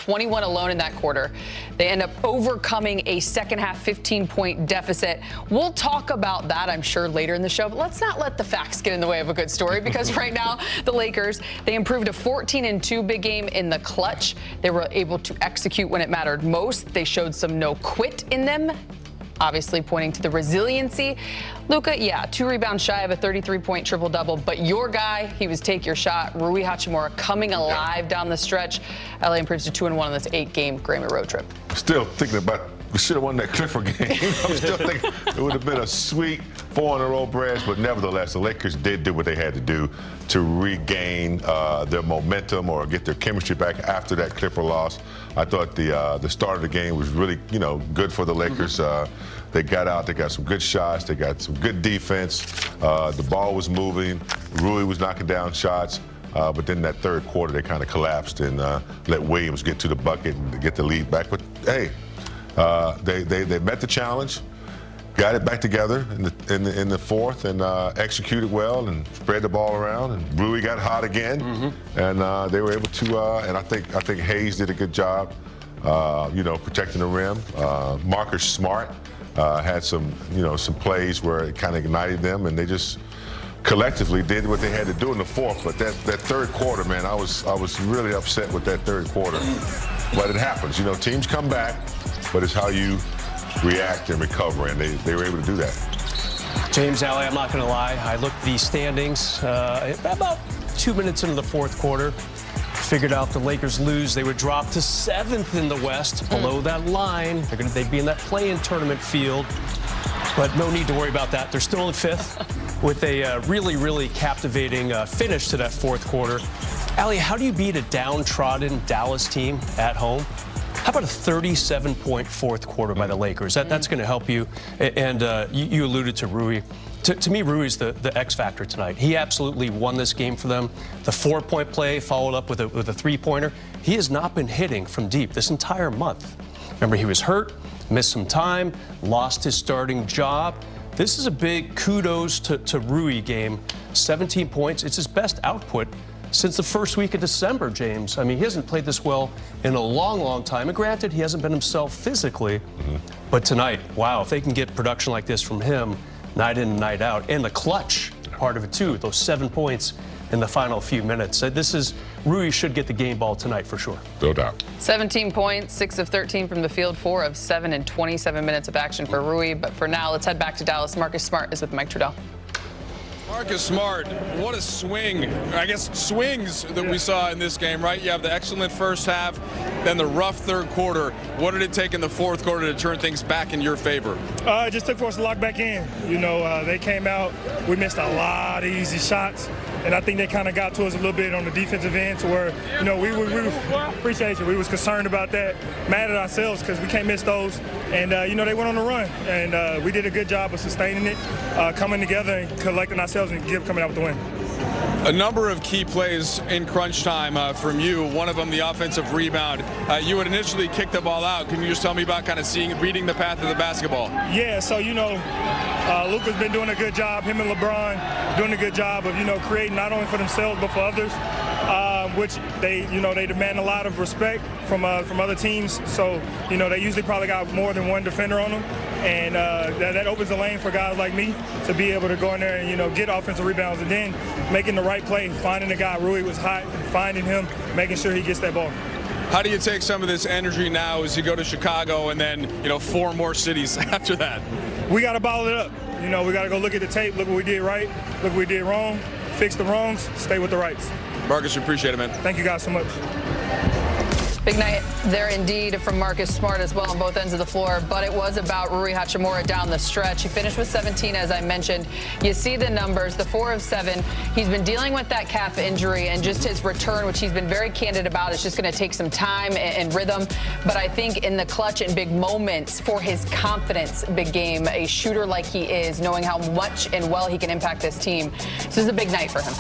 21 alone in that quarter. They end up overcoming a second-half 15-point deficit. We'll talk about that, I'm sure, later in the show, but let's not let the facts get in the way of a good story, because right now the Lakers, they improved a 14-2 big game in the clutch. They were able to execute when it mattered most. They showed some no quit in them, obviously pointing to the resiliency. Luka, 2 rebounds shy of a 33-point triple-double, but your guy, he was take your shot. Rui Hachimura coming alive down the stretch. LA improves to 2-1 on this 8-game Grammy road trip. Still thinking about, we should have won that Clifford game. I'm still thinking it would have been a sweet 4-in-a-row branch, but nevertheless, the Lakers did do what they had to do to regain their momentum or get their chemistry back after that Clipper loss. I thought the start of the game was really, good for the Lakers. They got out, they got some good shots, they got some good defense. The ball was moving, Rui was knocking down shots. But then that third quarter, they kind of collapsed and let Williams get to the bucket and get the lead back. But hey, they met the challenge, got it back together in the fourth, and executed well and spread the ball around. And Rui got hot again, and they were able to. And I think Hayes did a good job, protecting the rim. Marcus Smart had some plays where it kind of ignited them, and they just collectively did what they had to do in the fourth. But that third quarter, man, I was really upset with that third quarter. But it happens, teams come back, but it's how you react and recover, and they were able to do that. James, Alley, I'm not going to lie. I looked at these standings about 2 minutes into the fourth quarter. Figured out the Lakers lose. They would drop to 7th in the West, below that line. They'd be in that play-in tournament field. But no need to worry about that. They're still in 5th with a really, really captivating finish to that fourth quarter. Allie, how do you beat a downtrodden Dallas team at home? How about a 37-point fourth quarter by the Lakers? That's going to help you. And you alluded to Rui. To me, Rui's the X factor tonight. He absolutely won this game for them. The 4-point play followed up with a 3-pointer. He has not been hitting from deep this entire month. Remember, he was hurt, missed some time, lost his starting job. This is a big kudos to Rui game. 17 points. It's his best output since the first week of December, James. I mean, he hasn't played this well in a long, long time. And granted, he hasn't been himself physically. But tonight, wow, if they can get production like this from him, night in and night out, and the clutch part of it too, those 7 points in the final few minutes. Rui should get the game ball tonight for sure. No doubt. 17 points, 6 of 13 from the field, 4 of 7 in 27 minutes of action for Rui. But for now, let's head back to Dallas. Marcus Smart is with Mike Trudell. Marcus Smart, what a swing, I guess swings that we saw in this game, right? You have the excellent first half, then the rough third quarter. What did it take in the fourth quarter to turn things back in your favor? It just took for us to lock back in. They came out, we missed a lot of easy shots, and I think they kind of got to us a little bit on the defensive end to where, we appreciate you. We was concerned about that, mad at ourselves because we can't miss those. And, they went on the run, and we did a good job of sustaining it, coming together and collecting ourselves and coming out with the win. A number of key plays in crunch time from you. One of them, the offensive rebound. You had initially kicked the ball out. Can you just tell me about kind of reading the path of the basketball? Yeah, so, Luka's been doing a good job. Him and LeBron doing a good job of, creating not only for themselves but for others, which they demand a lot of respect from other teams. So, they usually probably got more than one defender on them. And that opens the lane for guys like me to be able to go in there and, get offensive rebounds and then making the right play, finding the guy. Rui was hot, and finding him, making sure he gets that ball. How do you take some of this energy now as you go to Chicago and then, 4 more cities after that? We got to bottle it up. We got to go look at the tape, look what we did right, look what we did wrong, fix the wrongs, stay with the rights. Marcus, we appreciate it, man. Thank you guys so much. Big night there indeed from Marcus Smart as well on both ends of the floor, but it was about Rui Hachimura down the stretch. He finished with 17, as I mentioned. You see the numbers, the 4 of 7. He's been dealing with that calf injury, and just his return, which he's been very candid about, is just going to take some time and rhythm. But I think in the clutch and big moments for his confidence, big game, a shooter like he is, knowing how much and well he can impact this team. This is a big night for him.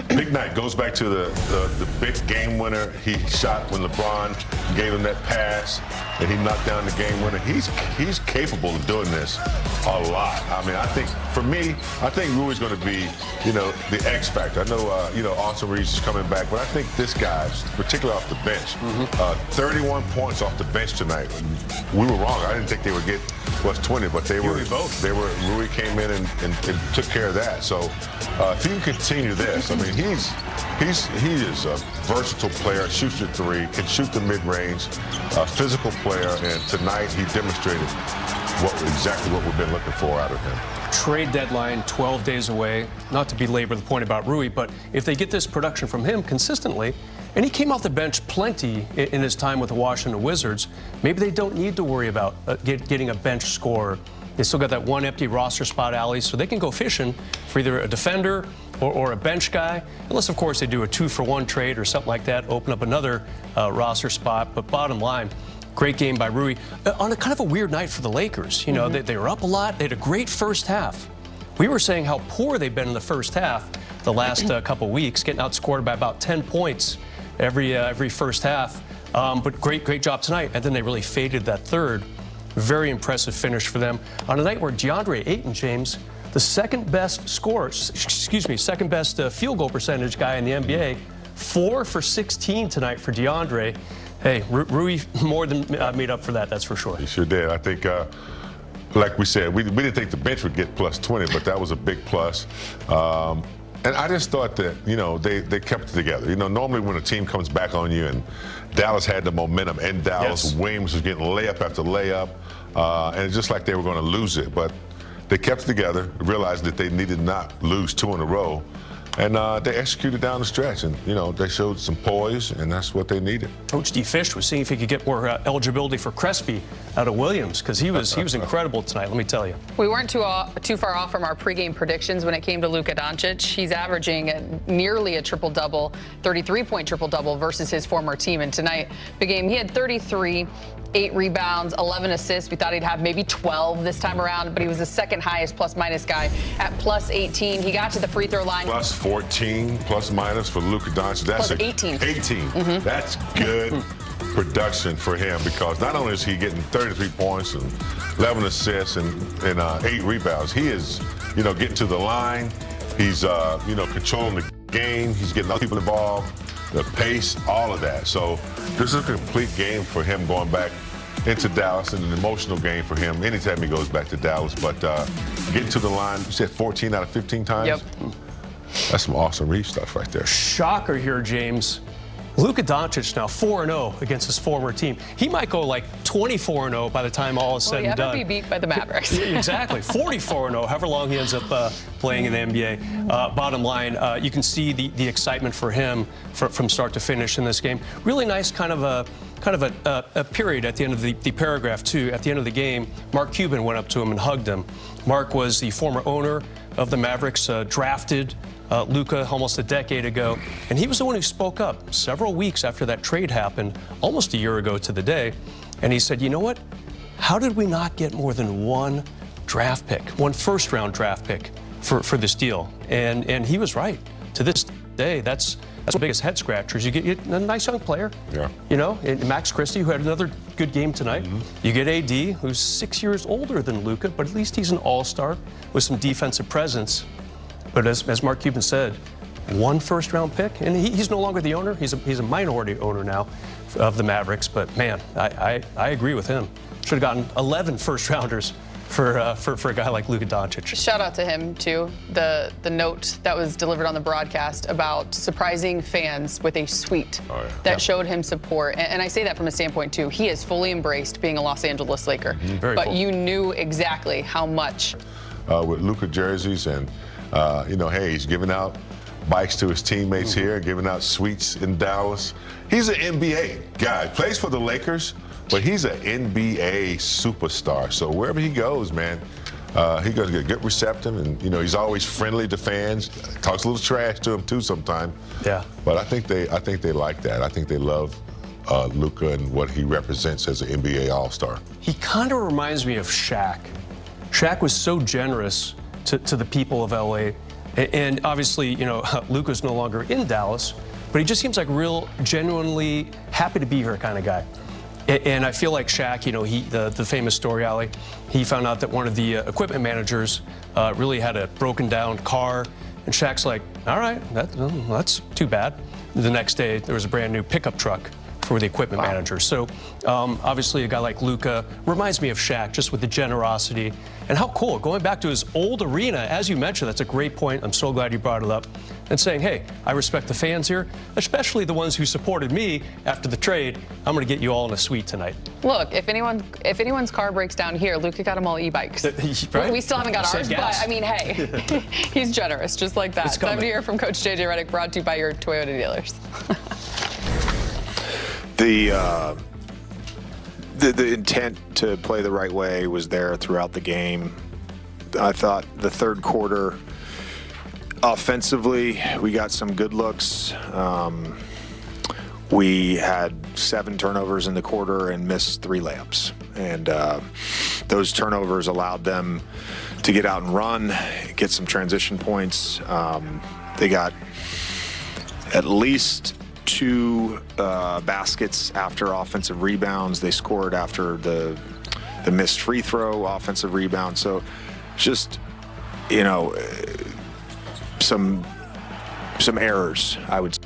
Big night. Goes back to the big game winner he shot when LeBron gave him that pass and he knocked down the game winner. He's capable of doing this a lot. I mean, I think for me, I think Rui's going to be, the X factor. I know, Austin Reeves is coming back, but I think this guy, particularly off the bench, 31 points off the bench tonight. We were wrong. I didn't think they would get plus 20, but they were both. Rui came in and took care of that. So if he can continue this, I mean, he is a versatile player, shoots the three, can shoot the mid-range, physical player, and tonight he demonstrated exactly what we've been looking for out of him. Trade deadline 12 days away. Not to belabor the point about Rui, but if they get this production from him consistently, and he came off the bench plenty in his time with the Washington Wizards, maybe they don't need to worry about getting a bench scorer. They still got that one empty roster spot, alley, so they can go fishing for either a defender or a bench guy, unless, of course, they do a 2-for-1 trade or something like that, open up another roster spot. But bottom line, great game by Rui. On a kind of a weird night for the Lakers. You know, they were up a lot. They had a great first half. We were saying how poor they've been in the first half the last couple weeks, getting outscored by about 10 points every first half. But great job tonight. And then they really faded that third. Very impressive finish for them on a night where DeAndre Ayton, James, the second best field goal percentage guy in the NBA, 4 for 16 tonight for DeAndre. Hey, Rui more than made up for that, that's for sure. He sure did. I think, like we said, we didn't think the bench would get plus 20, but that was a big plus. And I just thought that, they kept it together. Normally when a team comes back on you, and Dallas had the momentum in Dallas, yes. Williams was getting layup after layup, and it's just like they were going to lose it. But they kept it together, realized that they needed not lose 2 in a row, and they executed down the stretch. And, they showed some poise, and that's what they needed. Coach D. Fish was seeing if he could get more eligibility for Crespi out of Williams, because he was incredible tonight, let me tell you. We weren't too far off from our pregame predictions when it came to Luka Doncic. He's averaging nearly a triple-double, 33-point triple-double versus his former team. And tonight, big game, he had 33, 8 rebounds, 11 assists. We thought he'd have maybe 12 this time around, but he was the second highest plus-minus guy at plus 18. He got to the free throw line. Plus 14, plus-minus for Luka Doncic. That's plus 18. 18. Mm-hmm. That's good production for him, because not only is he getting 33 points and 11 assists and 8 rebounds, he is, getting to the line. He's, controlling the game. He's getting other people involved, the pace, all of that. So this is a complete game for him going back into Dallas, and an emotional game for him anytime he goes back to Dallas. But getting to the line, you said 14 out of 15 times? Yep. That's some awesome Reeves stuff right there. Shocker here, James. Luka Doncic now 4-0 against his former team. He might go like 24-0 by the time all is said and done. Be beat by the Mavericks. Exactly, 44-0, however long he ends up playing in the NBA. Bottom line, you can see the excitement for him from start to finish in this game. Really nice kind of a period at the end of the paragraph too. At the end of the game, Mark Cuban went up to him and hugged him. Mark was the former owner of the Mavericks, drafted Luka almost a decade ago, and he was the one who spoke up several weeks after that trade happened, almost a year ago to the day, and he said, you know what, how did we not get more than one first-round draft pick for this deal? And he was right. To this day, that's the biggest head scratchers. You get a nice young player, and Max Christie, who had another good game tonight. Mm-hmm. You get AD, who's 6 years older than Luka, but at least he's an all-star with some defensive presence. But as Mark Cuban said, one first-round pick, and he's no longer the owner. He's a minority owner now of the Mavericks. But man, I agree with him. Should have gotten 11 first-rounders for a guy like Luka Doncic. Shout out to him too. The note that was delivered on the broadcast about surprising fans with a suite that showed him support. And I say that from a standpoint too. He has fully embraced being a Los Angeles Laker. Mm-hmm. But cool. You knew exactly how much. With Luka jerseys and. Hey, he's giving out bikes to his teammates here, giving out suites in Dallas. He's an NBA guy. Plays for the Lakers, but he's an NBA superstar. So wherever he goes, man, he's going to get a good reception. And, he's always friendly to fans. Talks a little trash to them, too, sometimes. Yeah. But I think they like that. I think they love Luka and what he represents as an NBA All-Star. He kind of reminds me of Shaq. Shaq was so generous to the people of LA. And obviously, Luka's no longer in Dallas, but he just seems like real, genuinely happy to be here kind of guy. And I feel like Shaq, the famous story, Ali, he found out that one of the equipment managers really had a broken down car. And Shaq's like, all right, that's too bad. The next day, there was a brand new pickup truck for the equipment manager. So obviously a guy like Luka reminds me of Shaq, just with the generosity and how cool. Going back to his old arena, as you mentioned, that's a great point. I'm so glad you brought it up. And saying, hey, I respect the fans here, especially the ones who supported me after the trade. I'm going to get you all in a suite tonight. Look, if anyone's car breaks down here, Luka got them all e-bikes. Right? We still haven't got ours, but I mean, hey, he's generous, just like that. Time to hear from Coach JJ Redick, brought to you by your Toyota dealers. The intent to play the right way was there throughout the game. I thought the third quarter, offensively, we got some good looks. We had 7 turnovers in the quarter and missed 3 layups. And those turnovers allowed them to get out and run, get some transition points. They got at least 2 baskets after offensive rebounds. They scored after the missed free throw offensive rebound. So just, some errors, I would say.